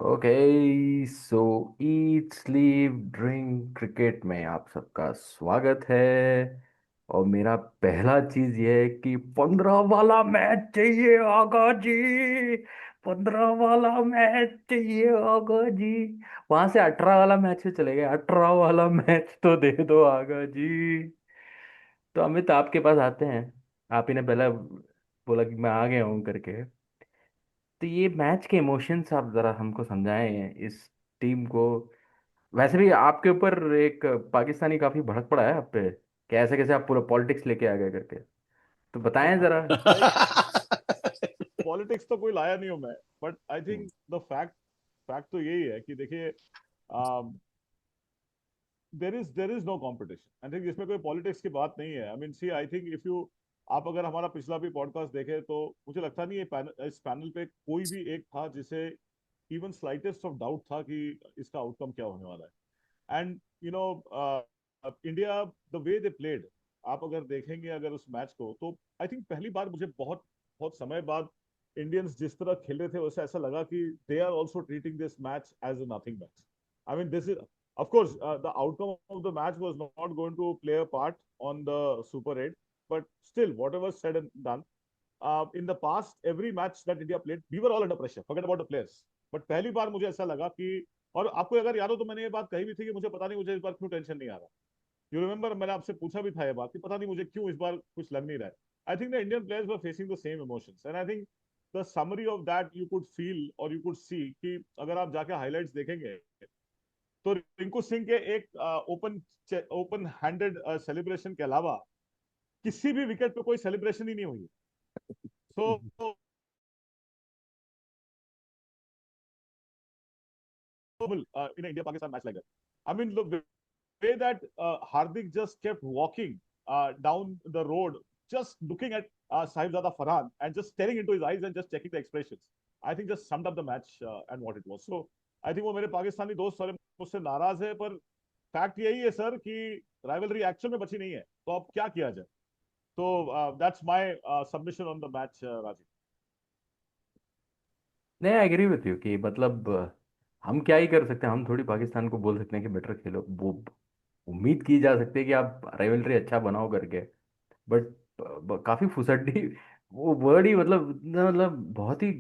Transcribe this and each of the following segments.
Okay, सो eat sleep drink cricket में आप सबका स्वागत है। और मेरा पहला चीज ये है कि 15 वाला मैच चाहिए आगा जी। 15 वाला मैच चाहिए आगा जी। वहां से 18 वाला मैच में चले गए, 18 वाला मैच तो दे दो आगा जी। तो अमित, आपके पास आते हैं। आप ही ने पहले बोला कि मैं आ गया हूँ करके। तो ये मैच के इमोशंस आप जरा हमको समझाएं इस टीम को। वैसे भी आपके ऊपर एक पाकिस्तानी काफी भड़क पड़ा है आप पे, कैसे कैसे आप पूरा पॉलिटिक्स लेके आ गए करके। तो बताएं जरा। भाई, पॉलिटिक्स तो कोई लाया नहीं हूं मैं। But I hmm. Think the fact fact तो यही है कि देखिए, there is no competition. I think इसमें कोई पॉलिटिक्स की बात नहीं है। I mean see, I think if you, आप अगर हमारा पिछला भी पॉडकास्ट देखें तो मुझे लगता नहीं है इस पैनल पे कोई भी एक था जिसे इवन स्लाइटेस्ट ऑफ डाउट था कि इसका आउटकम क्या होने वाला है। And you know, India, the way they played, आप अगर देखेंगे अगर उस मैच को, तो आई थिंक पहली बार मुझे बहुत बहुत समय बाद इंडियंस जिस तरह खेल रहे थे वैसे ऐसा लगा कि they are also treating this match as a nothing match. I mean this is, of course, the outcome of the match was not going to play a part on the Super 8, but still, whatever said and done, in the past, every match that India played, we were all under pressure. Forget about the players. But पहली बार मुझे ऐसा लगा कि, और आपको अगर याद हो तो मैंने ये बात कही भी थी कि मुझे पता नहीं मुझे इस बार क्यों टेंशन नहीं आ रहा। यू रिमेंबर, मैंने आपसे पूछा भी था ये बात कि पता नहीं मुझे क्यों इस बार कुछ लग नहीं रहा है। I think the Indian players were facing the same emotions, and I think the summary of that you could feel और यू कुड सी कि अगर आप जाके हाइलाइट्स देखेंगे तो रिंकू सिंह के एक ओपन ओपन हैंडेड सेलिब्रेशन के अलावा किसी भी विकेट पे कोई सेलिब्रेशन ही नहीं हुई। So in India Pakistan match like that, I mean the way that Hardik just kept walking down the road, just looking at Sahibzada Farhan and just staring into his eyes and just checking the expressions, I think just summed up the match and what it was. So I think वो मेरे पाकिस्तानी दोस्त सारे मुझसे नाराज है, पर fact यही है सर कि राइवलरी एक्चुअल में बची नहीं है, तो अब क्या किया जाए। तो that's my submission on the match, Rajiv. नहीं, आई एग्री विथ यू कि मतलब हम क्या ही कर सकते हैं। हम थोड़ी पाकिस्तान को बोल सकते हैं कि बेटर खेलो। वो उम्मीद की जा सकती है कि आप राइवलरी अच्छा बनाओ करके। बट काफी फुसड्डी, वो वर्ड ही मतलब मतलब बहुत ही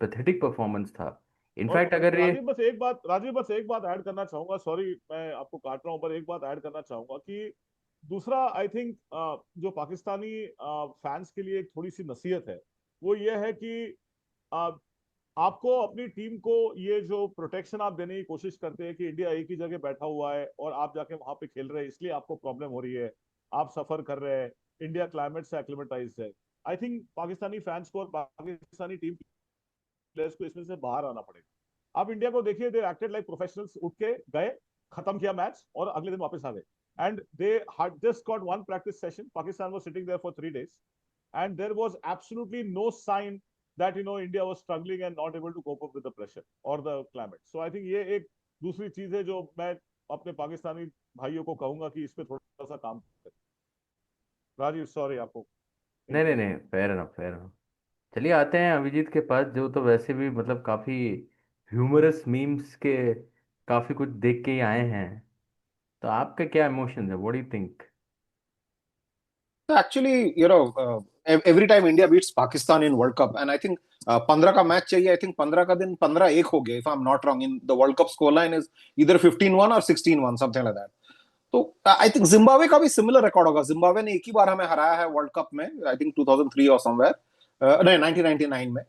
पैथेटिक परफॉर्मेंस था। और इनफैक्ट अगर ये। राजीव बस एक बात ऐड करना चाहूंगा, सॉरी मैं आपको काट रहा हूं, पर एक बात ऐड करना चाहूंगा कि दूसरा, आई थिंक जो पाकिस्तानी फैंस के लिए एक थोड़ी सी नसीहत है, वो ये है कि uh, आपको अपनी टीम को ये जो प्रोटेक्शन आप देने की कोशिश करते हैं कि इंडिया एक ही जगह बैठा हुआ है और आप जाके वहां पे खेल रहे हैं इसलिए आपको प्रॉब्लम हो रही है, आप सफर कर रहे हैं, इंडिया क्लाइमेट से एक्लिमेटाइज है। आई थिंक पाकिस्तानी फैंस को और पाकिस्तानी टीम प्लेयर्स को इसमें से बाहर आना पड़ेगा। आप इंडिया को देखिए, दे एक्टेड लाइक प्रोफेशनल्स, उठ के गए, खत्म किया मैच और अगले दिन वापस आ गए। And they had just got one practice session. Pakistan was sitting there for 3 days, and there was absolutely no sign that India was struggling and not able to cope up with the pressure or the climate. So I think ये एक दूसरी चीज है जो मैं अपने पाकिस्तानी भाइयों को कहूंगा कि इस पे थोड़ा सा काम करें। राजीव, सॉरी आपको नहीं नहीं इंटरप्ट नहीं, किया। Fair enough, fair enough. चलिए आते हैं अभिजीत के पास, जो तो वैसे भी मतलब काफी ह्यूमरस मीम्स के काफी कुछ देख के ही आए हैं। तो आपका क्या इमोशन है, what do you think? So actually, every time India beats Pakistan in World Cup, and I think 15 का मैच चाहिए, आई थिंक 15 का दिन 15-1 हो गया, if I am not wrong, in the world cup score line is इधर 15-1 और 16-1, something like that. तो I think Zimbabwe का भी सिमिलर रिकॉर्ड होगा। जिम्बाब्वे ने एक ही बार हमें हराया है वर्ल्ड कप में, आई थिंक 2003 और समवेयर, नहीं 1999 में।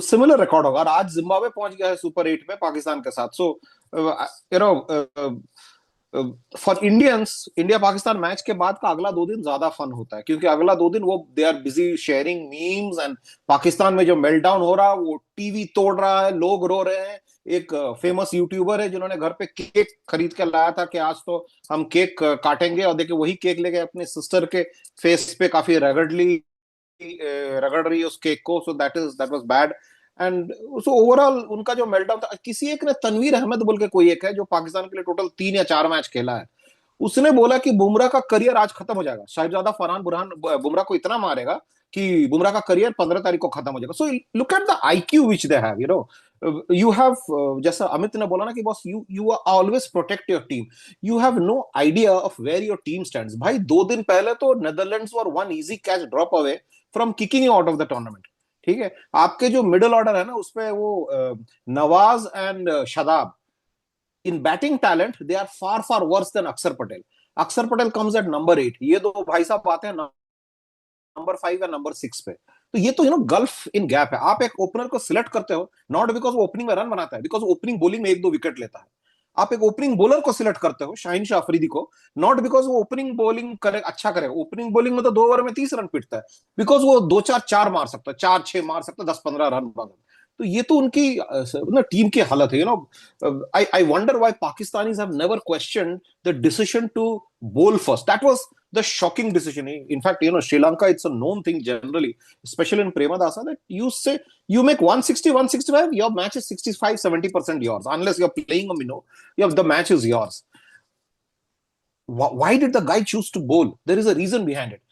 सिमिलर रिकॉर्ड होगा और आज जिम्बाब्वे पहुंच गया है सुपर 8 में पाकिस्तान के साथ। So you know for Indians, India Pakistan match के बाद का अगला 2 दिन ज्यादा फन होता है, क्योंकि अगला 2 दिन वो they are busy sharing memes, and Pakistan में जो मेल्टडाउन हो रहा है वो टीवी तोड़ रहा है, लोग रो रहे हैं। एक फेमस यूट्यूबर है जिन्होंने घर पे केक खरीद के लाया था कि आज तो हम केक काटेंगे, और देखिए वही केक लेके अपने सिस्टर के फेस पे काफी रगड़ रही है उस केक को। So that was bad. And so overall उनका जो मेल्टडाउन था, किसी एक ने, तनवीर अहमद बोल के कोई एक है जो पाकिस्तान के लिए टोटल 3 या 4 मैच खेला है, उसने बोला कि बुमराह का करियर आज खत्म हो जाएगा, शाहिबजादा फरहान बुरहान बुमराह को इतना मारेगा कि बुमराह का करियर 15 तारीख को खत्म हो जाएगा. So look at the IQ which they have, you have, जैसा अमित ने बोला ना कि boss you you always protect your team. You have no idea of where your team stands. भाई 2 दिन पहले तो Netherlands were one easy catch drop away from kicking you out of the tournament. ठीक है, आपके जो मिडिल ऑर्डर है ना उसपे वो Nawaz and Shadab, in batting talent they are far far worse than Axar Patel. अक्षर पटेल कम्स एट नंबर 8. ये दो भाई साहब आते हैं नंबर 5 या नंबर 6 पे. तो ये तो गल्फ इन गैप है. आप एक ओपनर को सिलेक्ट करते हो नॉट बिकॉज वो ओपनिंग में रन बनाता है, बिकॉज ओपनिंग बॉलिंग में 1-2 विकेट लेता है. आप एक ओपनिंग बॉलर को सिलेक्ट करते हो शाहीन शाह अफरीदी को, नॉट बिकॉज वो ओपनिंग बॉलिंग करे अच्छा करे. ओपनिंग बॉलिंग में तो 2 ओवर में 30 रन पीटता है, बिकॉज वो 2-4 4 मार सकता है, 4-6 मार सकता है, 10-15 रन. तो ये तो उनकी ना टीम की हालत है. I wonder why Pakistanis have never questioned the decision to bowl first. That was the shocking decision. In fact, Sri Lanka, it's a known thing generally, especially in Premadasa, that you say you make 160, 165, your match is 65, 70% yours. Unless you're playing a minnow, the match is yours. Why did the guy choose to bowl? There is a reason behind it.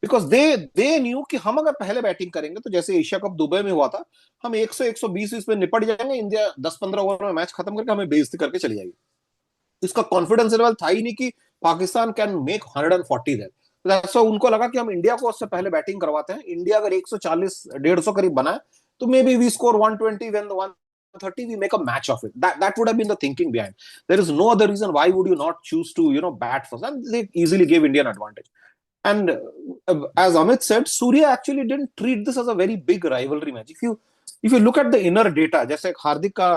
Because they knew कि हम अगर पहले batting करेंगे तो जैसे Asia cup Dubai में हुआ था, हम 100 120 पे निपट जाएंगे, इंडिया 10-15 ओवर में मैच खत्म करके हमें बेइज्जती करके चली जाएगी. इसका कॉन्फिडेंस लेवल था ही नहीं कि पाकिस्तान कैन मेक 140 देयर. तो उनको लगा कि हम इंडिया को उससे पहले बैटिंग करवाते हैं. इंडिया अगर 140 150 करीब बनाए तो maybe we score 120 when the 130 we make a match of it. That would have been the thinking behind. There is no other reason why would you not choose to bat first, and they easily gave Indian advantage. And as Amit said, Surya actually didn't treat this as a very big rivalry match. If you look at the inner data, जैसे हार्दिक का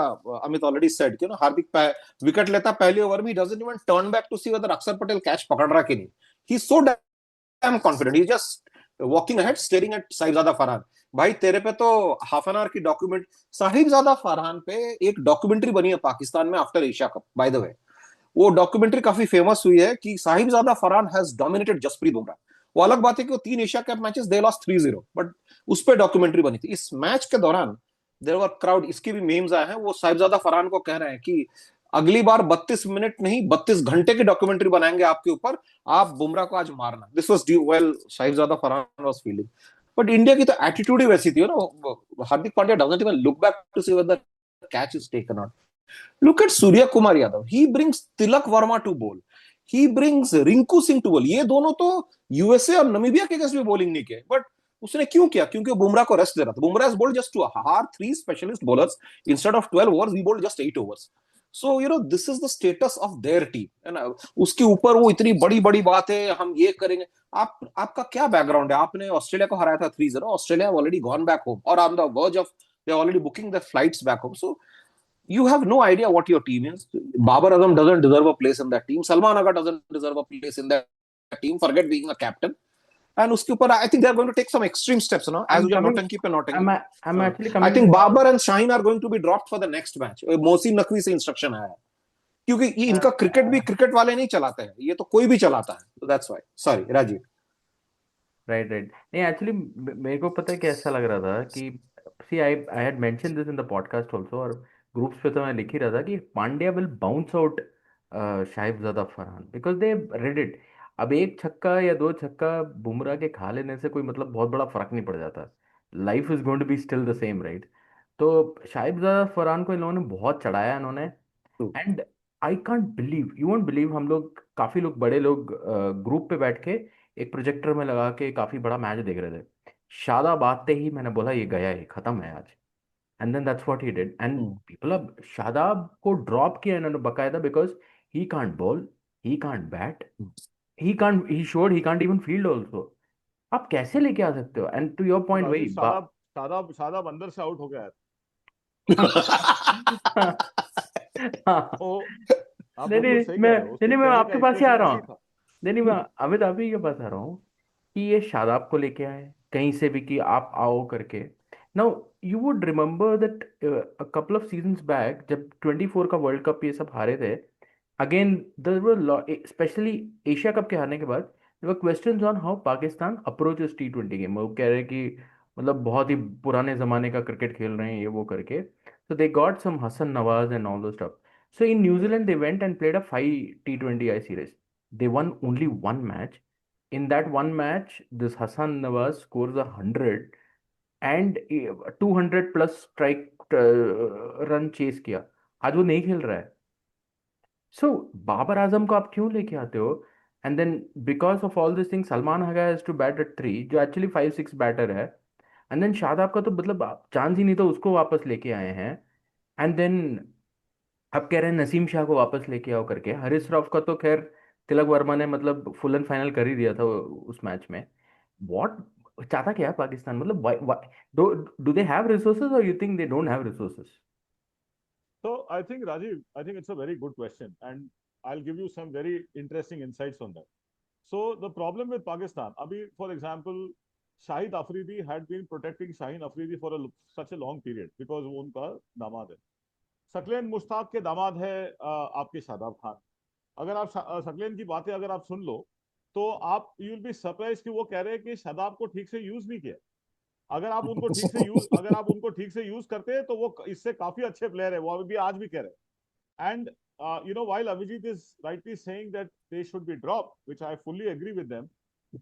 Amit already said कि हार्दिक wicket लेता पहले over में, he doesn't even turn back to see whether अक्षर Patel catch पकड़ रहा कि नहीं. He's so damn confident. He's just walking ahead, staring at Sahibzada Farhan. भाई तेरे पे तो हाफ एन आवर की डॉक्यूमेंट, साहिबजादा फरहान पे एक डॉक्यूमेंट्री बनी है पाकिस्तान में after Asia cup. By the way वो डॉक्यूमेंट्री काफी फेमस हुई है कि साहिबजादा फरहान हैज डोमिनेटेड जसप्रीत बुमराह. वो अलग बात है कि वो 3 Asia cup matches they lost 3-0, but उस पर डॉक्यूमेंट्री बनी थी. इस मैच के दौरान देयर वर क्राउड, इसके भी मेम्स आए हैं, वो साहिबजादा फरहान को कह रहे हैं कि अगली बार 32 मिनट नहीं 32 घंटे की डॉक्यूमेंट्री बनाएंगे आपके ऊपर, आप बुमराह को आज मारना. This was well Sahibzada Farhan was feeling. But India की तो एटीट्यूड ही वैसी थी Hardik Pandya doesn't even look back to see whether catch is taken out. Look at Surya Kumar Yadav. He brings Tilak Verma to bowl. He brings Rinku Singh to bowl. ये दोनों तो USA और Namibia के against भी bowling नहीं किए, but उसने क्यों किया? क्योंकि वो बुमराह को रेस्ट दे रहा था. Bumrah has bowled just 3 specialist bowlers instead of 12 overs. We bowled just 8 overs. So this is the status of their team. है. उसके ऊपर वो इतनी बड़ी बड़ी बात है, हम ये करेंगे. आपका क्या बैकग्राउंड है? आपने ऑस्ट्रेलिया को हराया था 3-0. Australia already gone back home और on the verge of they already booking the flights back home. So you have no idea what your team is. Babar Azam doesn't deserve a place in that team. Salman Aga doesn't deserve a place in that team. Forget being a captain. And उसके ऊपर I think they are going to take some extreme steps now. As you are notanki pe notanki. I'm actually I coming. think Babar and Shaheen are going to be dropped for the next match. Mohsin Naqvi से instruction आया है, क्योंकि ये इनका cricket भी cricket वाले नहीं चलाते हैं, ये तो कोई भी चलाता है. So that's why. Sorry, Rajiv. Right right. नहीं एक्चुअली मेरे को पता है कि ऐसा लग रहा था कि see I had mention this in the podcast also, और ग्रुप्स पे तो मैं लिख ही रहा था कि Pandya will bounce out Sahibzada Farhan because they read it. अब एक छक्का या दो छक्का बुमराह के खा लेने से कोई मतलब बहुत बड़ा फर्क नहीं पड़ जाता. Life is going to be still the same right. तो शाहिबजादा फरहान को इन लोगों ने बहुत चढ़ाया इन्होंने. True. And I can't believe, you won't believe, हम लोग काफी लोग बड़े लोग ग्रुप पे बैठ के एक प्रोजेक्टर में लगा के काफी बड़ा मैच देख रहे थे. शादाब आते ही मैंने बोला ये गया है, खत्म है आज. And then that's what he did. And people अब शादाब को ड्रॉप किया इन्होंने बकायदा because he can't bowl, he can't bat, he showed he can't even field also. आप कैसे लेके आ सकते हो? एंड टू योर पॉइंट वही शादाब शादाब शादाब अंदर से आउट हो गया है. तो आप नहीं बिल्कुल नहीं सही कह मैं रहे हो. उसके नहीं मैं कहने का आपके पास ही आ एक्सप्रेशन रहा ऐसे ही हूँ. था. नहीं मैं अमित आप ही के पास आ रहा हूँ कि ये शादाब को लेके आए कहीं से भी कि आप आओ करके. Now you would remember that a couple of seasons back जब 24 का वर्ल्ड कप ये सब हारे थे, again there were specially Asia cup के हारने के बाद there were questions on how Pakistan approaches T20 game. वो कह रहे हैं कि मतलब बहुत ही पुराने जमाने का क्रिकेट खेल रहे हैं ये वो करके. So they got some Hassan Nawaz and all those stuff. So in New Zealand, they went and played a 5 T20I series. They won only one match. in that one match, this Hassan Nawaz scores 100 and 200 plus strike run chase किया. आज वो नहीं खेल रहा है. सो बाबर आजम को आप क्यों लेके आते हो? And then because of all this thing Salman Agha has to bat at 3, जो एक्चुअली 5-6 बैटर है. एंड देन शादाब का तो मतलब चांस ही नहीं, तो उसको वापस लेके आए हैं. एंड देन अब कह रहे हैं नसीम शाह को वापस लेके आओ करके. हरीश राव का तो खैर तिलक वर्मा ने मतलब फुल एंड फाइनल कर ही दिया था उस मैच में. व्हाट चाहता क्या है पाकिस्तान? मतलब do do they have resources और you think they don't have resources? So I think Rajiv, I think it's a very good question, and I'll give you some very interesting insights on that. So the problem with Pakistan, Abhi, for example, Shahid Afridi had been protecting Shaheen Afridi for such a long period because वो उनका दामाद है. सकलेन मुश्ताक के दामाद है आपके शादाब खान. अगर आप सकलेन की बातें अगर आप सुन लो तो आप यू विल बी सरप्राइज कि वो कह रहे हैं कि शादाब को ठीक से यूज नहीं किया. अगर आप उनको ठीक से यूज करते तो वो इससे काफी अच्छे प्लेयर है. वो अभी आज भी कह रहे हैं. And while Avijit is rightly saying that they should be dropped, which I fully agree with them,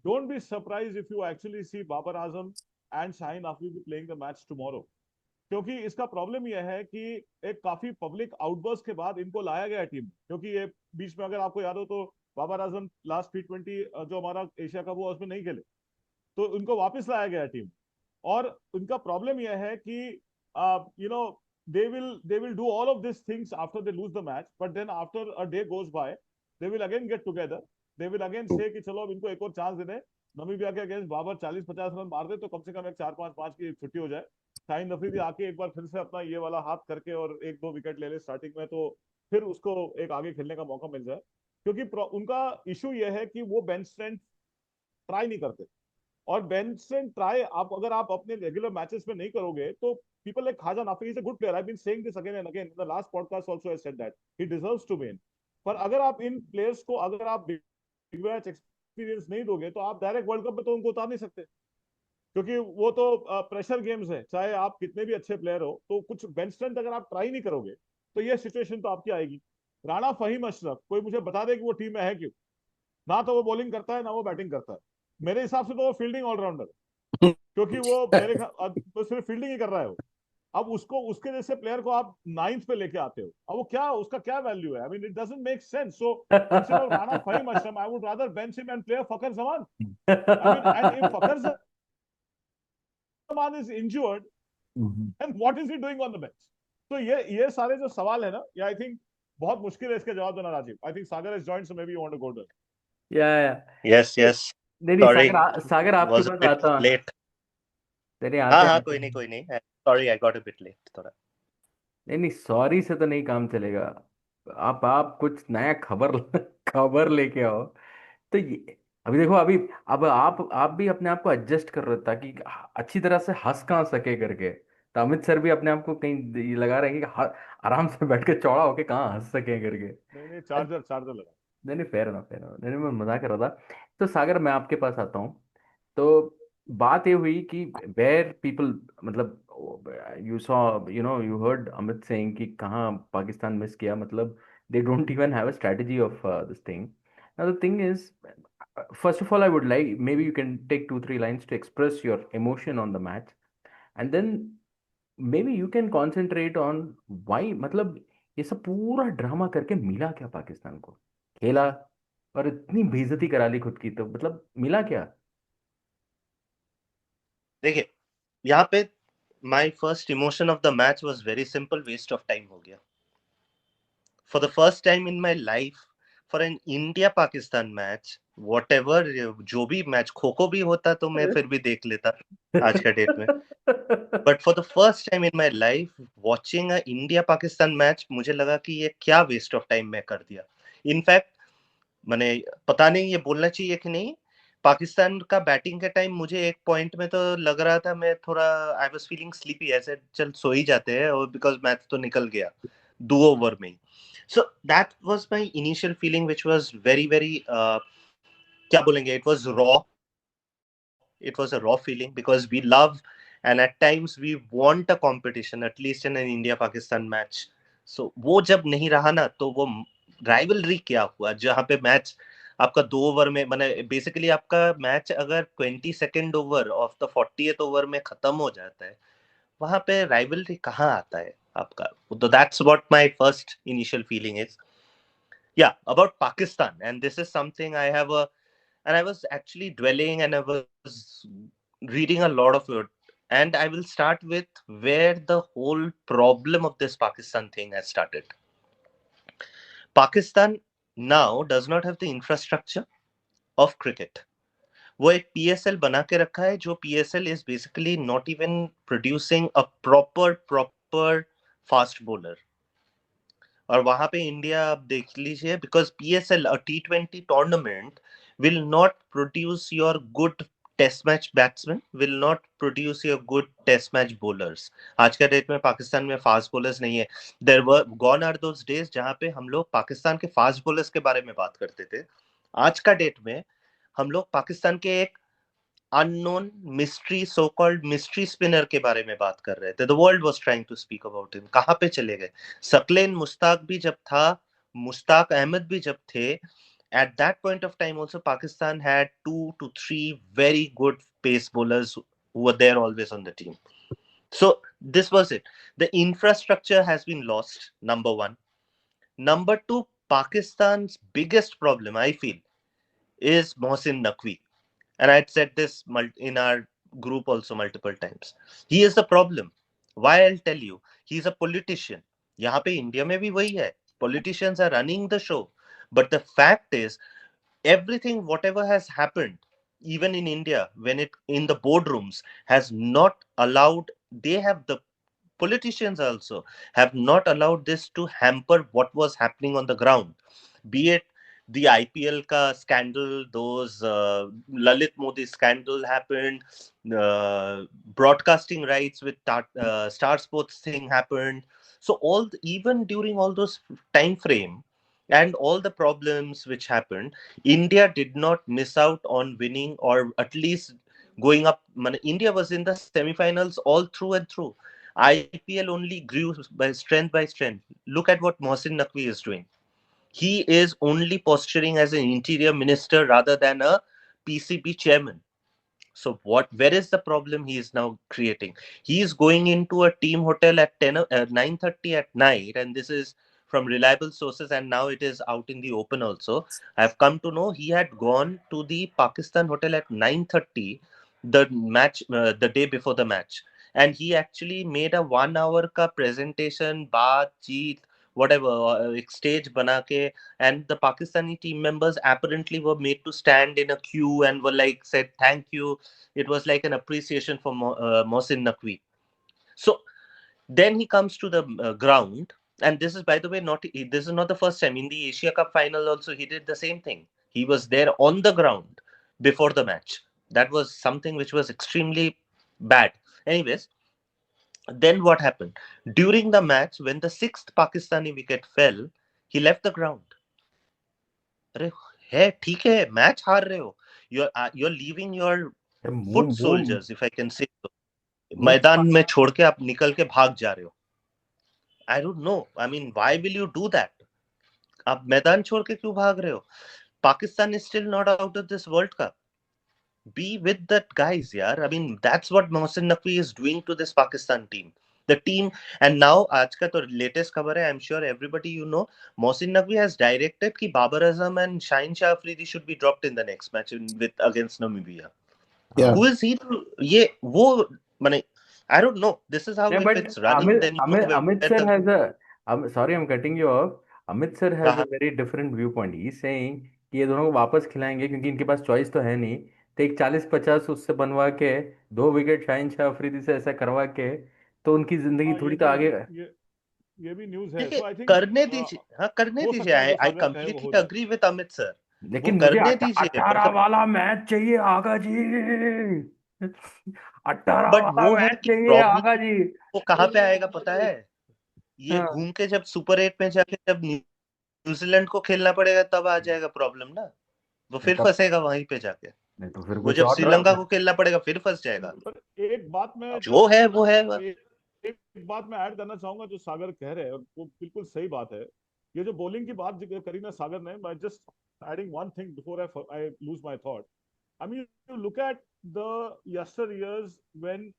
don't be surprised if you actually see Babar Azam and Shaheen Afridi playing the match tomorrow. क्योंकि इसका problem यह है कि एक काफी public outburst के बाद इनको लाया गया टीम. क्योंकि ये बीच में अगर आपको याद हो तो बाबर आजम लास्ट T20 जो हमारा एशिया कप हुआ उसमें नहीं खेले, तो उनको वापस लाया गया टीम. और उनका प्रॉब्लम यह है कि you know they will do all of these things after they lose the match, but then after a day goes by they will again get together. They will again say कि चलो अब इनको एक और chance दे दें. Namibia के against Babar 40-50 run मार दे तो कम से कम एक 4-5 की छुट्टी हो जाए. शाहीन अफरीदी आके एक बार फिर से अपना ये वाला हाथ करके और 1-2 विकेट ले ले स्टार्टिंग में, तो फिर उसको एक आगे खेलने का मौका मिल जाए. क्योंकि उनका इशू यह है कि वो बेंच स्ट्रेंथ ट्राई नहीं करते. और बेंच स्ट्रेंथ ट्राई अगर आप अपने रेगुलर मैचेस में नहीं करोगे तो people like Khaja Nafi is a good player. I've been saying this again and again. In the last podcast also I said that he deserves to win. पर अगर आप इन प्लेयर्स को अगर आप बिग मैच एक्सपीरियंस नहीं दोगे तो आप डायरेक्ट वर्ल्ड कप में तो उनको उतार नहीं सकते. क्योंकि वो तो प्रेशर गेम्स है. चाहे आप कितने भी अच्छे प्लेयर हो तो कुछ बेंच स्ट्रेंथ अगर आप ट्राई नहीं करोगे तो ये सिचुएशन तो आपकी आएगी. राणा फहीम अशरफ, कोई मुझे बता दे कि वो टीम में है क्यों? ना तो वो बॉलिंग करता है ना वो बैटिंग करता है. मेरे हिसाब से तो वो फील्डिंग ऑलराउंडर है. क्योंकि वो मेरे तो सिर्फ फील्डिंग ही कर रहा है वो. अब उसको उसके जैसे प्लेयर को आप 9th पे लेके आते हो, अब वो क्या उसका क्या वैल्यू है? I mean it doesn't make sense. So instead of Rana Faheem Ashraf I would rather bench him and play Fakhar Zaman. I mean and if Fakhar Zaman is injured and what is he doing on the bench? तो ये सारे जो सवाल है ना, ये I think बहुत मुश्किल है इसके जवाब देना. Rajiv, I think Sagar is joined, so maybe you want to go there. या यस यस. नहीं नहीं, सॉरी, सागर आपके वाज अ पास बिट आता हूँ. लेट. तेरे हाँ आते हाँ, आते कोई नहीं. Sorry, I got a bit late थोड़ा. नहीं नहीं, सॉरी से तो नहीं काम चलेगा. आप कुछ नया खबर खबर लेके आओ. तो ये अभी देखो, अभी अब आप भी अपने आप को एडजस्ट कर रहे हो ताकि अच्छी तरह से हंस कहाँ सके करके. तो अमित सर भी अपने आप को कहीं ये लगा रहे हैं कि आराम से बैठ के चौड़ा होके कहाँ हंस सके करके. नहीं नहीं, चार्जर लगा. नहीं नहीं, फेयर ना, नहीं नहीं, मैं मजाक कर रहा था. तो सागर, मैं आपके पास आता हूँ. तो बात ये हुई कि वेयर पीपल, मतलब you saw, you heard Amit Singh कि कहाँ पाकिस्तान मिस किया. मतलब they don't even have a strategy of this thing. Now the thing is, first of all, I would like, maybe you can take 2-3 lines to express your emotion on the match, and then maybe you can concentrate on why, मतलब ये सब पूरा drama करके मिला क्या पाकिस्तान को? खेला और इतनी बेइज्जती करा ली खुद की, तो मतलब मिला क्या? देखिए, यहाँ पे my first emotion of the match was very simple. Waste of time हो गया. For the first time in my life, for an India Pakistan match, whatever, जो भी मैच, खो खो भी होता तो मैं फिर भी देख लेता आज का डेट में. But for the first time in my life watching a India Pakistan match, मुझे लगा कि ये क्या वेस्ट ऑफ टाइम मैं कर दिया. इनफैक्ट मैंने, पता नहीं ये बोलना चाहिए कि नहीं, पाकिस्तान का बैटिंग के टाइम मुझे एक पॉइंट में तो लग रहा था, मैं थोड़ा, आई वाज फीलिंग स्लीपी, ऐसे चल सो ही जाते हैं, और बिकॉज मैच तो निकल गया 2 ओवर में. So that was my initial feeling which was very very, क्या बोलेंगे, it was raw. It was a raw feeling because we love, and at times we want a competition, at least in an India Pakistan match. So वो जब नहीं रहा ना, तो वो rivalry क्या हुआ, जहाँ पे मैच आपका 2 ओवर में माने बेसिकली आपका मैच अगर 22nd over of the 40th over में खत्म हो जाता है, वहां पे राइवलरी कहाँ आता है आपका? तो that's what my first initial feeling is. Yeah, about Pakistan, and this is something I have a, and I was actually dwelling and I was reading a lot of it. And I will start with where the whole problem of this Pakistan thing has started. Pakistan now does not have the infrastructure of cricket. वो एक PSL बना के रखा है, जो PSL is basically not even producing a proper fast bowler. और वहां पे इंडिया आप देख लीजिए, because PSL T20 tournament will not produce your good test match batsman, will not produce your good test match bowlers. आज का date में पाकिस्तान में फास्ट बॉलर्स नहीं है. There were gone are those days जहां पे हम लोग पाकिस्तान के फास्ट बॉलर्स के बारे में बात करते थे. आज का डेट में हम लोग पाकिस्तान के एक unknown mystery, so called mystery spinner के बारे में बात कर रहे थे. The world was trying to speak about him. कहां पे चले गए? सकलेन मुश्ताक भी जब था, मुश्ताक अहमद भी जब थे, at that point of time also Pakistan had 2 to 3 very good pace bowlers who were there always on the team. So this was it. The infrastructure has been lost, number one. Number two, Pakistan's biggest problem I feel is Mohsin Naqvi. And I'd said this in our group also multiple times. He is the problem. Why? I'll tell you. He's a politician. यहाँ पे India में भी वही है. Politicians are running the show. But the fact is, everything, whatever has happened, even in India, when it in the boardrooms, has not allowed, they have the politicians also have not allowed this to hamper what was happening on the ground. Be it the IPL ka scandal, those Lalit Modi scandal happened, broadcasting rights with Star Sports thing happened. So even during all those time frame and all the problems which happened, India did not miss out on winning or at least going up. India was in the semifinals all through and through. IPL only grew by strength by strength. Look at what Mohsin Naqvi is doing. He is only posturing as an interior minister rather than a PCB chairman. So where is the problem he is now creating? He is going into a team hotel at 9:30 at night, and this is from reliable sources, and now it is out in the open also. I've come to know he had gone to the Pakistan hotel at 9:30 the day before the match, and he actually made a 1 hour ka presentation, baat whatever, stage bana ke, and the Pakistani team members apparently were made to stand in a queue and were like said thank you. It was like an appreciation for Mohsin Naqvi. So then he comes to the ground, and this is, by the way, this is not the first time. In the Asia Cup final also he did the same thing. He was there on the ground before the match. That was something which was extremely bad. Anyways, then what happened? During the match, when the 6th Pakistani wicket fell, he left the ground. अरे है ठीक है, match हार रहे हो, you're leaving your foot soldiers, if I can say so, मैदान में छोड़ के आप निकल के भाग जा रहे हो. I don't know, I mean, why will you do that? आप मैदान छोड़ के क्यों भाग रहे हो? Pakistan is still not out of this World Cup. Be with that guys, yaar. I mean, that's what Mohsin Naqvi is doing to this Pakistan team. The team, and now आज का तो latest खबर है, I'm sure everybody you know, Mohsin Naqvi has directed कि Babar Azam and Shaheen Shah Afridi should be dropped in the next match against Namibia. Yeah. Who is he? ये वो माने, I don't know. This is how if it's running, then Amit sir has a sorry, I'm cutting you off. Amit sir has a very different viewpoint. He's saying कि ये दोनों को वापस खिलाएंगे क्योंकि इनके पास चॉइस तो है नहीं, तो एक 40-50 उससे बनवा के 2 विकेट शाहिन शाह अफरीदी से ऐसा करवा के तो उनकी जिंदगी थोड़ी तो आगे. ये भी न्यूज़ है. देखिए, So I think करने दीजिए, हाँ करने हो दीजिए. सकता है जो आई सागर कहे वो कंप्लीटली हो जाए. लेकिन अग्री विद अमित सर. वो मुझे करने दीजिए, 18 मतलब वाला मैच चाहिए आगा जी. 18 बट वाला वो है मैच कि चाहिए प्रॉब्लम आगा जी. वो कहाँ पे आएगा पता है? ये हाँ. घूम के जब सुपर 8 में जाके जब न्यूजीलैंड को खेलना पड़ेगा तब आ जाएगा प्रॉब्लम ना. वो फिर फंसेगा वहीं पे जाके. नहीं तो फिर वो कुछ जब और श्रीलंका को खेलना पड़ेगा फिर फंस जाएगा. पर एक बात मैं जो है वो है. एक बात मैं ऐड करना चाहूंगा जो सागर कह रहे हैं, और वो बिल्कुल सही बात है. ये जो बॉलिंग की बात करी ना सागर ने, मैं just adding one thing before I lose my thought. I mean, you look at the yesteryears when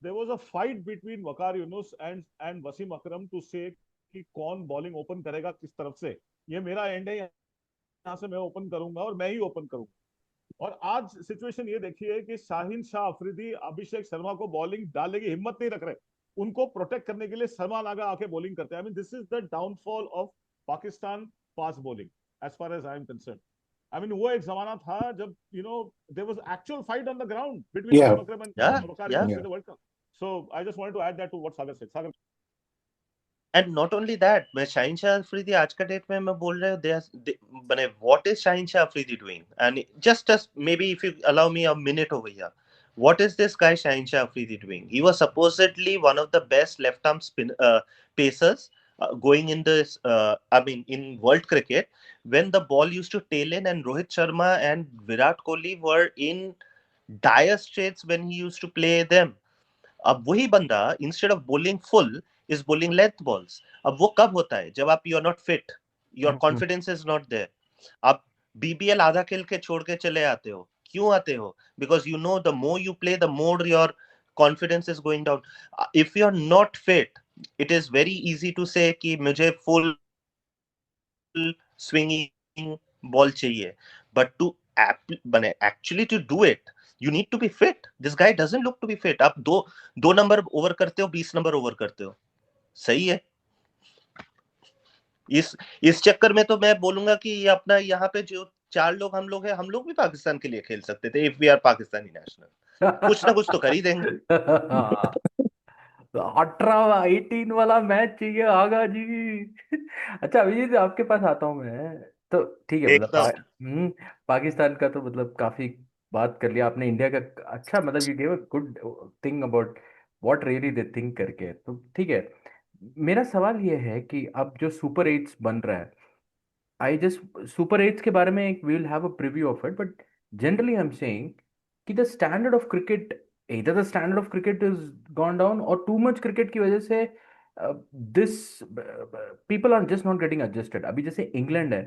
there was a fight between Waqar Yunus and Wasim Akram to say कि कौन बॉलिंग ओपन करेगा किस तरफ से, ये मेरा and है, यहाँ से मैं ओपन करूंगा और मैं ही ओपन करूंगा। और आज सिचुएशन ये देखिए कि शाहीन शाह अफरीदी अभिषेक शर्मा को बॉलिंग डालने की हिम्मत नहीं रख रहे, उनको प्रोटेक्ट करने के लिए सलमान आगा आके बॉलिंग करते हैं। I mean this is the downfall of Pakistan fast bowling as far as I am concern. I mean वो एक जमाना था जब there was actual fight on the ground between Yeah, Wasim Akram Yeah, and Waqar yeah. Younis yeah. In the world cup. So I just wanted to add that to what Sagar said. Sagar And not only that, मैं शाहीन शाह अफरीदी आज का date में मैं बोल रहे हो बने what is Shaheen Shah Afridi doing? And just maybe if you allow me a minute over here, what is this guy Shahin Shah Afridi doing? He was supposedly one of the best left-arm pacers going in this. I mean, in world cricket, when the ball used to tail in, and Rohit Sharma and Virat Kohli were in dire straits when he used to play them. अब वही बंदा instead of bowling full is bowling length balls. अब वो कब होता है? जब आप you are not fit, your confidence is not there, आप बीबीएल आधा खेल के छोड़ के चले आते हो। क्यों आते हो? Because you know the more you play the more your confidence is going down. If you are not fit, it is very easy to say कि मुझे फुल स्विंगिंग बॉल चाहिए, बट टू बने actually to do it you need to be fit. This guy doesn't look to be fit. आप दो number over करते हो, 20 number over करते हो, सही है। इस चक्कर में तो मैं बोलूंगा कि अपना यहाँ पे जो 4 लोग हम लोग हैं, हम लोग भी पाकिस्तान के लिए खेल सकते थे if we are Pakistani national. कुछ ना कुछ तो कर ही देंगे। 18 वाला मैच चाहिए आगा जी। अच्छा अभिजीत, आपके पास आता हूँ मैं। तो ठीक है, मतलब एकदम। पाकिस्तान का तो मतलब काफी बात कर लिया आपने। इंडिया का अच्छा, मतलब you gave a good thing about what really they think करके, तो ठीक है। मेरा सवाल ये है कि अब जो सुपर एट्स बन रहा है, आई जस्ट सुपर एट्स के बारे में एक we will have a preview of it, but generally I am saying कि the standard of cricket, either the standard of cricket is gone down or too much cricket की वजह से this people are just not getting adjusted। अभी जैसे England है,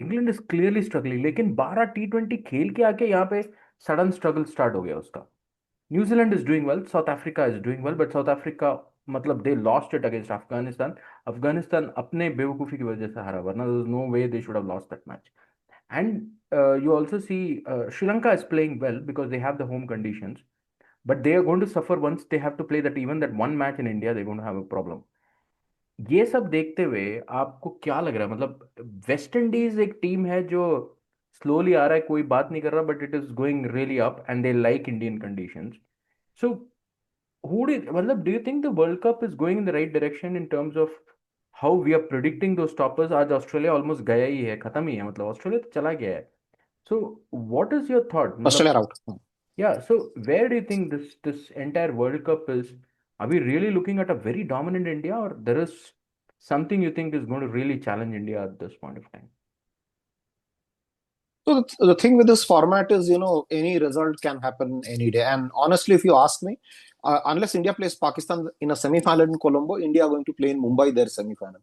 England is clearly struggling, लेकिन 12 T20 खेल के आके यहाँ पे सडन स्ट्रगल स्टार्ट हो गया उसका। New Zealand is doing well, South Africa is doing well, but South Africa मतलब they lost it against Afghanistan. Afghanistan अपने बेवकूफ़ी की वजह से हारा, वरना there is no way they should have lost that match. And you also see Sri Lanka is playing well because they have the home conditions, but they are going to suffer once they have to play that, even that one match in India they're going to have a problem। ये सब देखते हुए आपको क्या लग रहा है? मतलब वेस्ट इंडीज एक टीम है जो स्लोली आ रहा है, कोई बात नहीं कर रहा, but it is going really up and they like Indian conditions. So who do you, मतलब do you think the World Cup is going in the right direction in terms of how we are predicting those toppers? आज Australia almost गया ही है, खत्म ही है, मतलब Australia तो चला गया है। So what is your thought? मतलब Australia out. yeah, so where do you think this entire World Cup is? Are we really looking at a very dominant India, or there is something you think is going to really challenge India at this point of time? So the thing with this format is, any result can happen any day. And honestly, if you ask me, unless India plays Pakistan in a semi-final in Colombo, India are going to play in Mumbai their semi-final.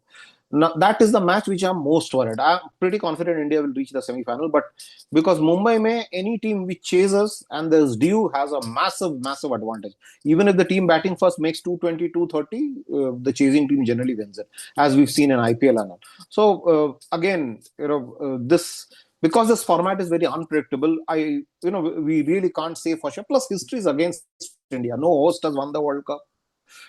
Now, that is the match which I'm most worried. I'm pretty confident India will reach the semi-final, but because Mumbai may any team which chases and there's due has a massive, massive advantage. Even if the team batting first makes 220, 230, the chasing team generally wins it, as we've seen in IPL and all. So again, this, because this format is very unpredictable, we really can't say for sure. Plus, history is against India. No host has won the World Cup.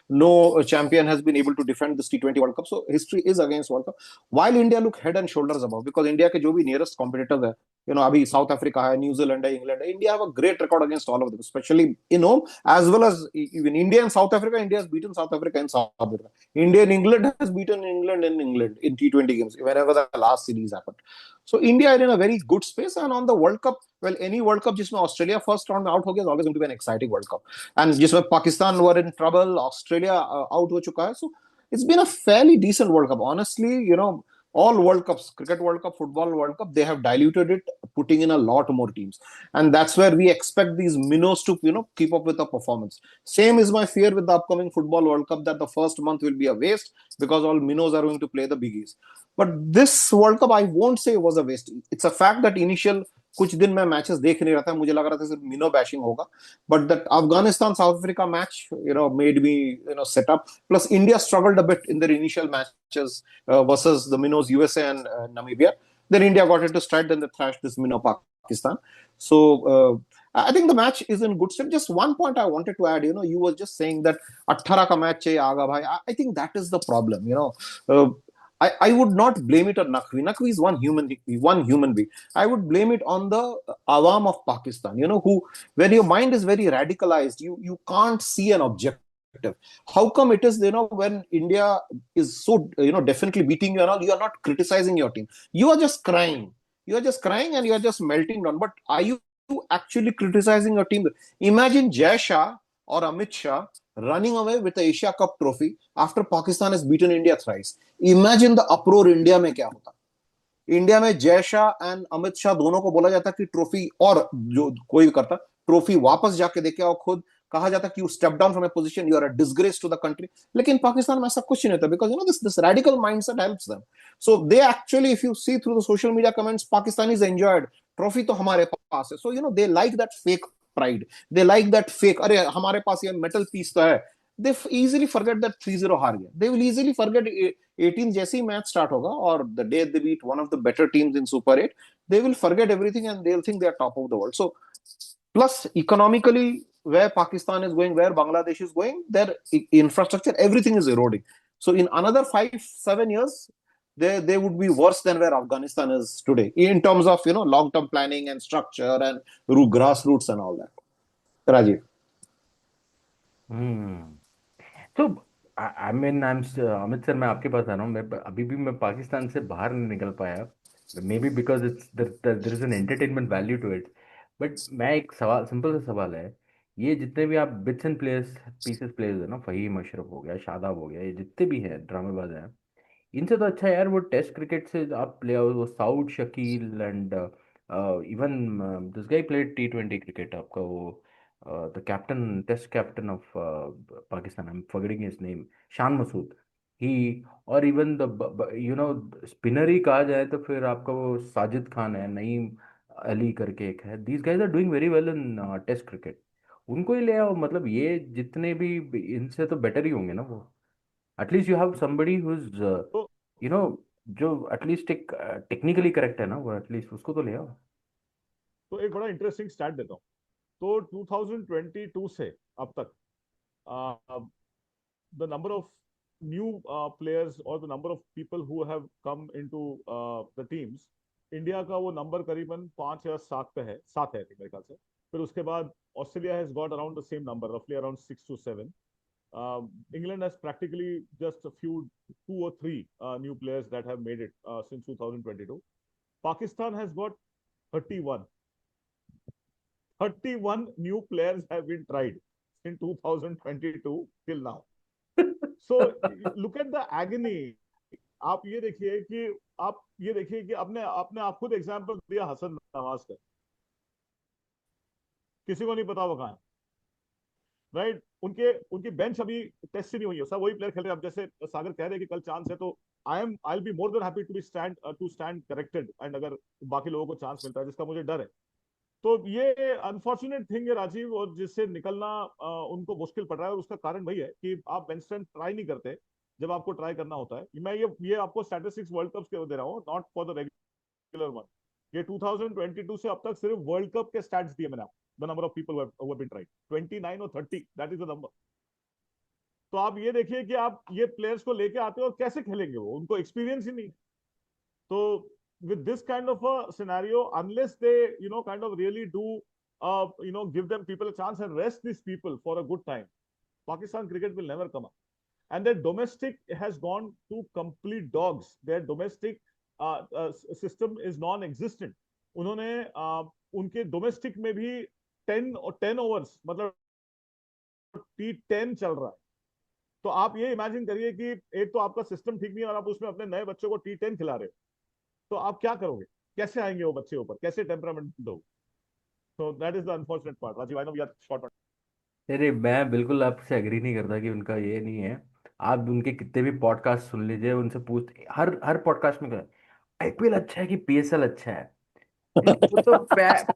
No champion has been able to defend this T20 World Cup. So history is against World Cup. While India look head and shoulders above, because India के जो भी nearest competitors है, अभी South Africa है, New Zealand है, England है, India have a great record against all of them, especially in home as well as even India and South Africa. India has beaten South Africa and South Africa. India and England has beaten England and England in T20 games whenever the last series happened. So India is in a very good space, and on the World Cup, well, any World Cup जिसमें Australia first round में out हो गया is always going to be an exciting World Cup. And जिसमें Pakistan were in trouble, Australia out हो चुका है. So it's been a fairly decent World Cup. Honestly, All World Cups, Cricket World Cup, Football World Cup, they have diluted it, putting in a lot more teams. And that's where we expect these minnows to, keep up with the performance. Same is my fear with the upcoming Football World Cup, that the first month will be a waste because all minnows are going to play the biggies. But this World Cup, I won't say was a waste. It's a fact that initial कुछ दिन मैं matches देख नहीं रहा था, मुझे लग रहा था सिर्फ मिनो बैशिंग होगा, but that Afghanistan south Africa match made me set up. Plus India struggled a bit in their initial matches versus the minnows USA and Namibia. Then India got into stride, then they thrashed this minnow Pakistan. So I think the match is in good state. Just one point I wanted to add, you were just saying that 18 ka match chahiye aaga bhai. I think that is the problem. I would not blame it on Naqvi. Naqvi is one human being. I would blame it on the awam of Pakistan, who, when your mind is very radicalized, you can't see an objective. How come it is, when India is so, definitely beating you and all, you are not criticizing your team. You are just crying. You are just crying and you are just melting down. But are you actually criticizing your team? Imagine Jay Shah or Amit Shah running away with the Asia Cup trophy after Pakistan has beaten India thrice. Imagine the uproar India में क्या होता. India में Jay Shah and Amit Shah दोनों को बोला जाता कि trophy, और जो कोई भी करता, ट्रॉफी वापस जाके देके आओ खुद. कहा जाता कि you step down from a position, you are a disgrace to the country. लेकिन पाकिस्तान में ऐसा कुछ नहीं होता, because this radical mindset helps them. So they actually, if you see through the social media comments, Pakistanis enjoyed, trophy तो हमारे पास है. So they like that fake pride, they like that fake, अरे हमारे पास ये मेटल पीस तो है. they easily forget that 3-0 हार गया. They will easily forget 18 जैसे ही मैच स्टार्ट होगा, और the day they beat one of the better teams in Super 8, they will forget everything and they'll think they are top of the world. So plus economically, where Pakistan is going, where Bangladesh is going, their infrastructure, everything is eroding. So in another 5-7 years, they would be worse than where Afghanistan is today in terms of long term planning and structure and grassroots and all that. Rajiv. तो I mean I am Amit sir, मैं आपके पास आ रहा हूँ. अभी भी मैं पाकिस्तान से बाहर नहीं निकल पाया. Maybe because it's there is an entertainment value to it. But मैं एक सवाल, सिंपल सा सवाल है. ये जितने भी आप bits and players pieces players है ना, फहीम अशरफ हो गया, शादाब हो गया, ये जितने भी हैं ड्रामेबाज हैं, इनसे तो अच्छा यार वो टेस्ट क्रिकेट से आप प्लेयर, वो Saud Shakeel and even this guy played T20 cricket, आपका वो the captain, test captain of Pakistan, I am forgetting his name, Shan Masood. ही, और इवन द स्पिनर ही कहा जाए तो फिर आपका वो साजिद खान है, नईम अली करके एक है. These guys are doing very well in test cricket. उनको ही ले आओ. मतलब ये जितने भी, इनसे तो बेटर ही होंगे ना वो. At least you have somebody who is तो यू नो जो एटलीस्ट एक टेक्निकली करेक्ट है ना, वो एटलीस्ट उसको तो ले आओ. तो एक बड़ा इंटरेस्टिंग स्टैट देता हूँ. तो 2022 से अब तक the number of new players or the number of people who have come into the teams, India का वो नंबर करीबन 5 या 7 पे है, 7 है मेरे ख्याल से. फिर उसके बाद Australia has got around the same number, रफली around 6 to 7. England has practically just a few, 2 or 3 new players that have made it since 2022. Pakistan has got 31. 31 new players have been tried in 2022 till now. So look at the agony. आप ये देखिए कि आपने आपने आप खुद example दिया हसन नवाज का. किसी को नहीं पता वो कहाँ है, राइट? उनकी बेंच अभी टेस्ट ही नहीं हुई है, सब वही प्लेयर खेल रहे हैं. अब जैसे सागर कह रहे हैं कि कल चांस है, तो I will be more than happy to stand corrected, and अगर बाकी लोगों को चांस मिलता है, जिसका मुझे डर है. तो ये अनफॉर्चुनेट थिंग है राजीव, और जिससे निकलना उनको मुश्किल पड़ रहा है. और उसका कारण वही है कि आप बेंच स्ट्रेंथ ट्राई नहीं करते जब आपको ट्राई करना होता है. मैं ये आपको स्टैटिस्टिक्स वर्ल्ड कप के दे रहा हूँ, not for the regular one. ये 2022 से अब तक सिर्फ वर्ल्ड कप के स्टैट्स दिए मैंने आपको. The number of people who have been tried 29 और 30, दैट इज द नंबर. तो आप ये देखिए कि आप ये प्लेयर्स को लेके आते हो और कैसे खेलेंगे वो, उनको एक्सपीरियंस ही नहीं. तो with this kind of a scenario, unless they kind of really do give them people a chance and rest these people for a good time, Pakistan cricket will never come up. And their domestic has gone to complete dogs. Their domestic system is non-existent. उन्होंने उनके domestic में भी 10 overs, मतलब T10 चल रहा है. तो आप ये इमेजिन करिए कि एक तो आपका सिस्टम ठीक नहीं है और आप उसमें अपने नए बच्चों को T10 खिला रहे हो, तो आप क्या करोगे? कैसे आएंगे वो बच्चे ऊपर, कैसे टेम्परामेंट दो? So that is the unfortunate part. Rajiv, I know we are short. अरे मैं बिल्कुल आपसे एग्री नहीं करता कि उनका ये नहीं है। आप उनके कितने भी पॉडकास्ट सुन लीजिए, उनसे पूछ, हर हर पॉडकास्ट में आईपीएल अच्छा है कि पीएसएल अच्छा है। वो तो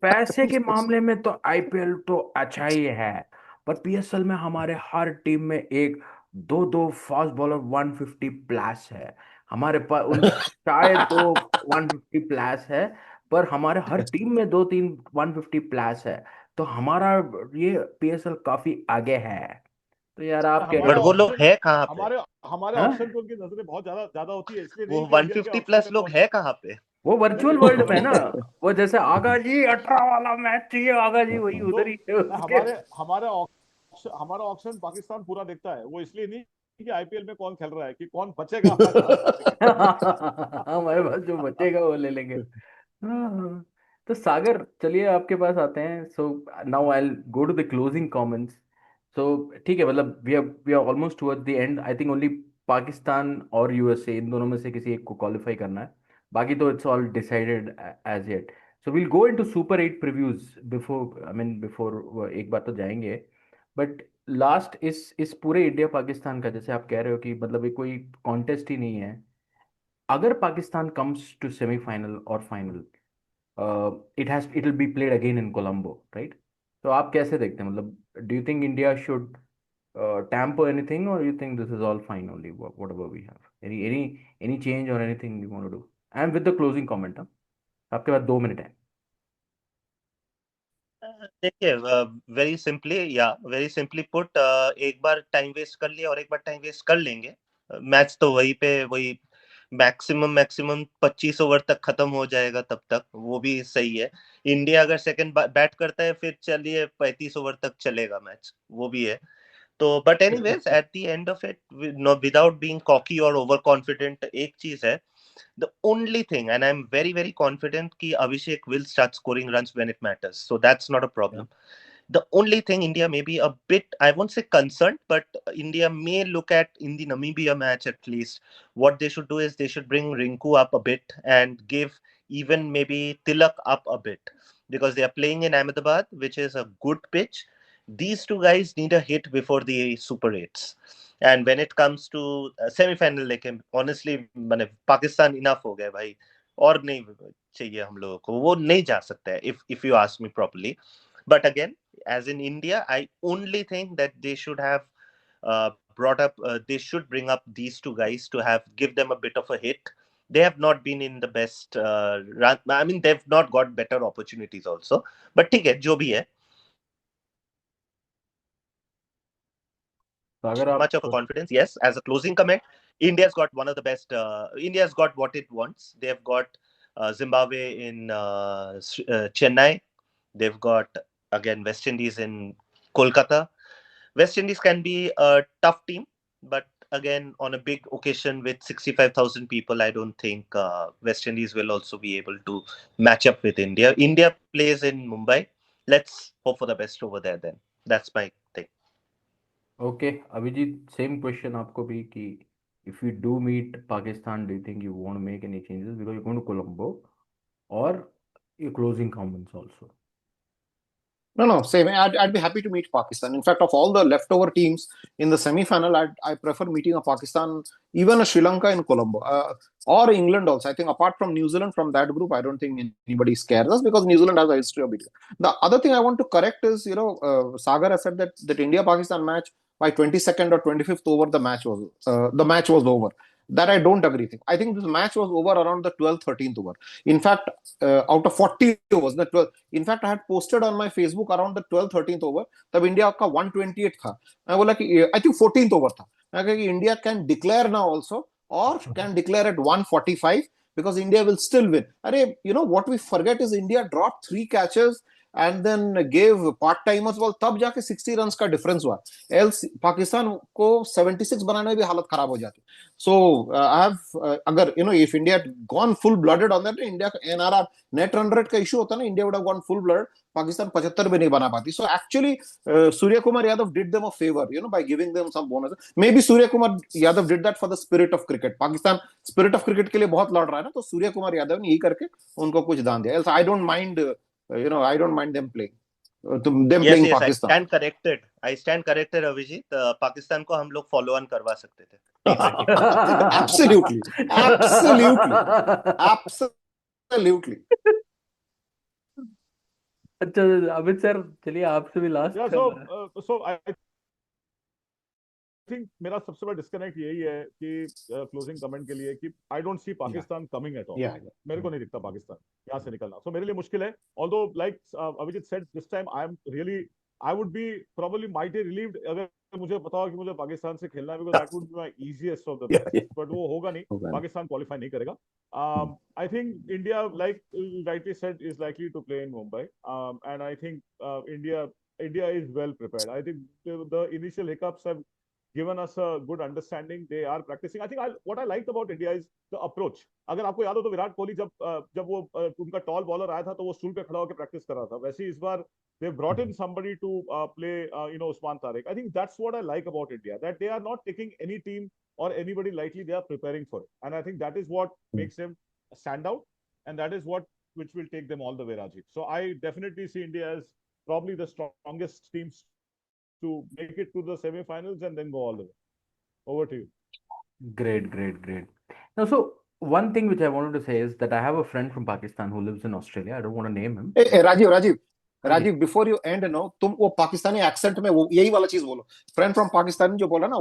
पैसे के मामले में तो आईपीएल तो अच्छा ही है, पर पीएसएल में हमारे हर टीम में एक दो दो फास्ट बॉलर 150 प्लस है। हमारे पास उनके शायद दो 150 प्लस है, पर हमारे हर टीम में दो तीन 150 प्लस है। तो हमारा ये पीएसएल काफी आगे है। तो यार आप कह रहे हमारे बट हो। वो लोग ऑप्शन है कहाँ पे? हमारे हमारे ऑप्शन हाँ, पे उनकी नजरें बहुत ज्यादा ज्यादा होती है, इसलिए वो नहीं कि इंडियन के 150 ऑप्शन प्लस पे लोग कौन। है कहाँ पे? वो नहीं वर्चुअल नहीं, वर्ल्ड में ना, वो वो जैसे आगा जी 18 वाला मैच चाहिए, आगा जी वही तो उधर ही है उसके। हमारे हमारा ऑप्शन पाकिस्तान पूरा देखता है, वो इसलिए नहीं कि आईपीएल में कौन खेल रहा है, कि कौन बचेगा हमारे पास खेलने के हमारे पास जो बचेगा वो ले लेंगे। हाँ हाँ। तो सागर चलिए आपके पास आते हैं। So now I go to the closing comments. So ठीक है, मतलब we are almost toward the end. I think only Pakistan और यूएसए, इन दोनों में से किसी एक को क्वालिफाई करना है। बाकी तो it's all decided as yet. So we'll go into super eight previews before, I mean before, एक बार तो जाएंगे। बट लास्ट इस पूरे इंडिया पाकिस्तान का, जैसे आप कह रहे हो कि मतलब ये कोई कॉन्टेस्ट ही नहीं है। अगर पाकिस्तान कम्स टू सेमीफाइनल और final, it will be played again in Colombo, right? तो आप कैसे देखते हैं, मतलब do you think India should tamper anything, or you think this is all fine only, whatever we have, any change or anything you want to do? And with the closing comment, हाँ, आपके पास 2 minute है। देखिए, very simply put, एक बार time waste कर लिया और एक बार time waste कर लेंगे। मैच तो वही पे वही मैक्सिमम 25 ओवर तक खत्म हो जाएगा, तब तक वो भी सही है। इंडिया अगर सेकंड बैट करता है फिर चलिए 35 ओवर तक चलेगा मैच, वो भी है। तो but anyways at the end of it, without being cocky और ओवर कॉन्फिडेंट, एक चीज है, the only thing, and I'm very confident ki Abhishek will start scoring runs when it matters, so that's not a Yeah. problem. The only thing India may be a bit, I won't say concerned, but India may look at in the Namibia match at least, what they should do is they should bring Rinku up a bit and give even maybe Tilak up a bit, because they are playing in Ahmedabad, which is a good pitch. These two guys need a hit before the Super 8s. And when it comes to semi-final, लेकिन honestly मैंने Pakistan enough हो गया भाई, और नहीं चाहिए हम लोगों को, वो नहीं जा सकता है, if you ask me properly. But again, as in India, I only think that they should have they should bring up these two guys to give them a bit of a hit. They have not been in the best run. I mean, they've not got better opportunities also. But ठीक है, जो भी है, तो अगर आप much of a confidence. Yes, as a closing comment, India's got one of the best. India's got what it wants. They've got Zimbabwe in Chennai. They've got again West Indies in Kolkata. West Indies can be a tough team, but again on a big occasion with 65,000 people, I don't think West Indies will also be able to match up with India. India plays in Mumbai. Let's hope for the best over there. Then that's my thing. Okay Abhijeet, same question आपको भी कि if you do meet Pakistan, do you think you want make any changes because you going to Colombo, और your closing comments also? No, no, same. I'd be happy to meet Pakistan. In fact, of all the leftover teams in the semi-final, I prefer meeting a Pakistan, even a Sri Lanka in Colombo, or England also. I think apart from New Zealand, from that group, I don't think anybody scares us because New Zealand has a history of beating. The other thing I want to correct is, Sagar has said that India-Pakistan match by 22nd or 25th over the match was over. That I don't agree with. I think this match was over around the 12th, 13th over. In fact, out of 40 overs, the 12, in fact I had posted on my Facebook around the 12th 13th over, तब India का 128 था। मैं बोला कि I think 14th over था। मैं कहा कि India can declare now also और can declare at 145 because India will still win. अरे, what we forget is India dropped 3 catches and then gave part timers ball, तब जाके 60 रन का difference हुआ. एल्स पाकिस्तान को 76 बनाने में भी हालत खराब हो जाती. So I have अगर if India had gone full blooded on that, India का NRR नेट रन रेट का इशू होता ना, India would have gone full blooded. Pakistan 75 भी नहीं बना पाती. So actually Surya Kumar Yadav did them a favor, by giving them some bonus. Maybe Surya Kumar Yadav did that for the spirit of cricket. Pakistan spirit of cricket के लिए बहुत लड़ रहा है ना, तो सूर्य कुमार यादव ने यही करके उनको कुछ दान दिया. Else I don't mind, I don't mind them playing. Them Yes, playing yes, Pakistan. I stand corrected, Abhijit. Pakistan को हम लोग फॉलो ऑन करवा सकते थे. Absolutely, absolutely, absolutely. अच्छा अमित सर, चलिए आपसे भी last. Yeah, so I think मेरा सबसे बड़ा डिस्कनेक्ट यही है कि क्लोजिंग कमेंट के लिए कि I don't see Pakistan coming at all. मेरे को नहीं दिखता पाकिस्तान यहाँ से निकलना. सो मेरे लिए मुश्किल है. Although like Abhijit said, this time I would be probably mighty relieved अगर मुझे पता हो कि मुझे पाकिस्तान से खेलना है, because that would be my easiest of the matches. But वो होगा नहीं. पाकिस्तान क्वालिफाई नहीं करेगा. I think India, like rightly said, is likely to play in Mumbai, and I think India is well prepared. I think the initial hiccups have given us a good understanding. They are practicing. I think what I liked about India is the approach. अगर आपको याद हो तो विराट कोहली जब वो उनका toll bowler आया था तो वो स्टूल पे खड़ा होकर प्रैक्टिस कर रहा था. वैसे ही इस बार they brought in somebody to play Usman Tariq. I think that's what I like about India, that they are not taking any team or anybody lightly. They are preparing for it, and I think that is what makes them stand out, and that is which will take them all the way, Rajiv. So I definitely see India as probably the strongest teams to make it to the semi-finals and then go all the way. Over to you. Great. Now, so one thing which I wanted to say is that I have a friend from Pakistan who lives in Australia. I don't want to name him. Hey, Rajiv, before you end, तुम वो Pakistani accent में वो यही वाला चीज बोलो. Friend from Pakistan जो बोला ना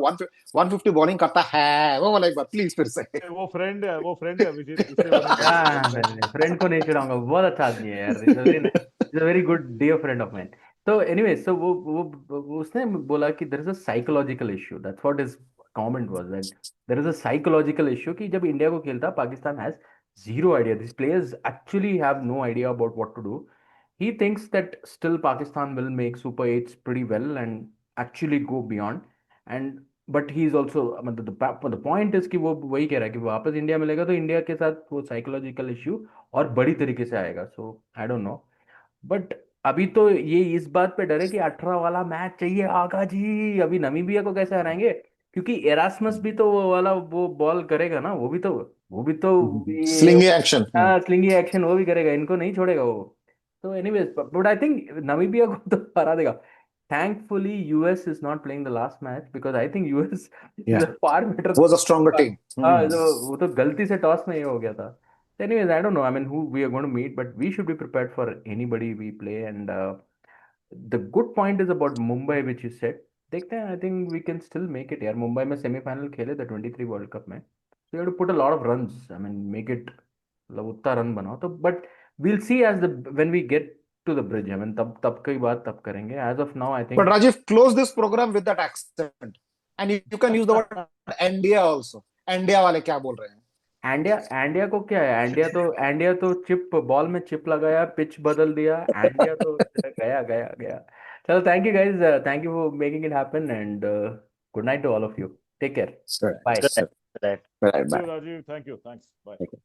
150 बॉलिंग करता है, वो वाला एक बार प्लीज फिर से. वो फ्रेंड है अभिजीत. फ्रेंड को नहीं चिढ़ाऊंगा, बहुत अच्छा आदमी है यार. Is a very good dear friend of mine. तो एनीवे, सो वो उसने बोला कि there is a psychological issue. That's what his comment was, that there is a psychological issue कि जब इंडिया को खेलता Pakistan has zero idea. These players actually have no idea about what to do. He thinks that still Pakistan will make Super 8s pretty well and actually go beyond. And but he's also, मतलब the point is कि वो वही कह रहा है कि वापस India मिलेगा तो इंडिया के साथ वो साइकोलॉजिकल इश्यू और बड़ी तरीके से आएगा. सो आई डोंट नो, बट अभी तो ये इस बात पे डरे कि 18 वाला मैच चाहिए आगा जी. अभी नमीबिया को कैसे हराएंगे, क्योंकि एरास्मस भी तो वो वाला वो बॉल करेगा ना, वो भी तो ये स्लिंगी एक्शन. स्लिंगी एक्शन वो भी करेगा, इनको नहीं छोड़ेगा वो. तो anyways, but I think Namibia को तो हरा देगा. Thankfully, US is not playing the last match because I think US is a far better. Was a stronger team. वो तो गलती से टॉस में ये हो गया था. Anyways, I don't know. I mean, who we are going to meet, but we should be prepared for anybody we play. And the good point is about Mumbai, which you said. देखते हैं, I think we can still make it. यार मुंबई में semifinal खेले the 23 world cup में. So you have to put a lot of runs. I mean, make it मतलब उतना run बनाओ तो. But we'll see when we get to the bridge. I mean, तब की बात तब करेंगे. As of now, I think. But Rajiv, close this program with that accent, and you can use the word India also. India वाले क्या बोल रहे हैं? एंडिया को क्या है, एंडिया तो चिप बॉल में चिप लगाया, पिच बदल दिया. एंडिया तो गया. चलो, thank you guys, thank you for making it happen, and good night to all of you. Take care. Bye. Right. Right. Bye. Rajiv, thank you. Thanks. Bye. Okay.